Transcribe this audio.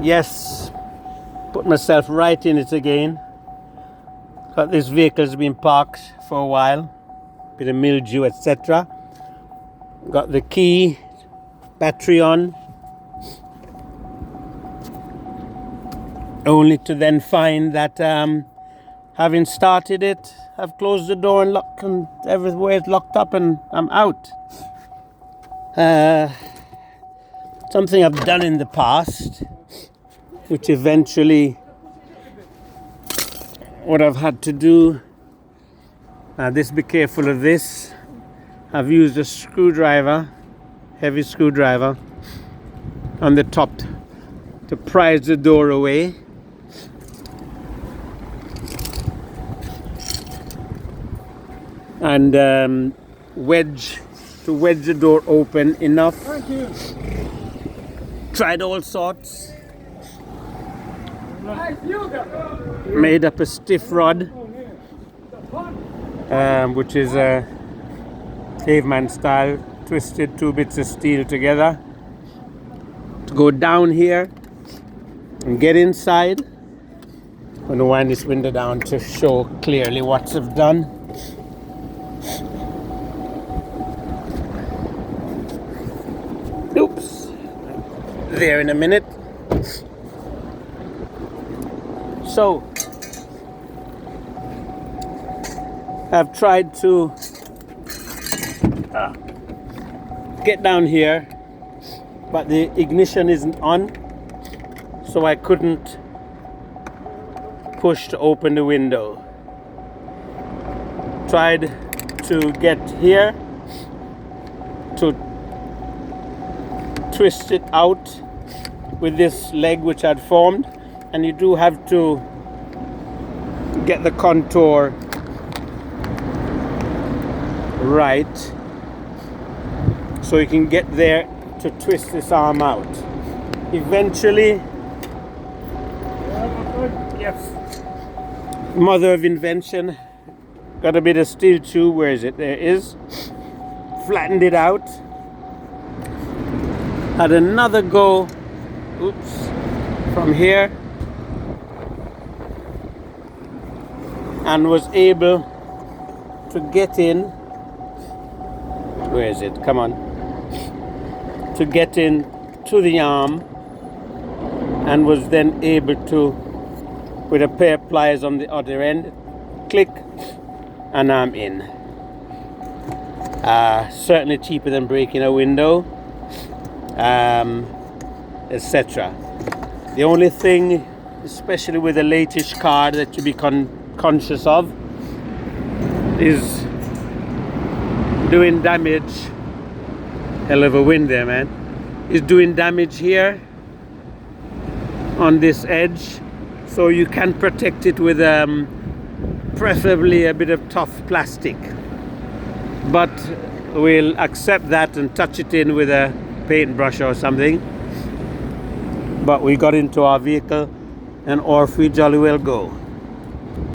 Yes, put myself right in it again. Got this vehicle's been parked for a while, bit of mildew, etc. Got the key, battery on, only to then find that having started it, I've closed the door and locked, and everywhere is locked up, and I'm out. Something I've done in the past, which eventually what I've had to do. This, be careful of this. I've used a screwdriver, heavy screwdriver, on the top to prise the door away. And wedge the door open enough. Thank you. Tried all sorts. Made up a stiff rod, which is a caveman style, twisted 2 bits of steel together to go down here and get inside. I'm going to wind this window down to show clearly what I've done. Oops, there in a minute. So I've tried to get down here, but the ignition isn't on, so I couldn't push to open the window. Tried to get here to twist it out with this leg which I'd formed, and you do have to get the contour right so you can get there to twist this arm out. Eventually, yes, mother of invention, got a bit of steel tube. Where is it? There it is. Flattened it out. Had another go, oops, from here, and was able to get in. Where is it? Come on. To get in to the arm, and was then able to, with a pair of pliers on the other end, click, and I'm in. Certainly cheaper than breaking a window, etc. The only thing, especially with a latest car, that you be conscious of is doing damage. Hell of a wind there, man. Is doing damage here on this edge, so you can protect it with preferably a bit of tough plastic, but we'll accept that and touch it in with a paintbrush or something. But we got into our vehicle and off we jolly well go.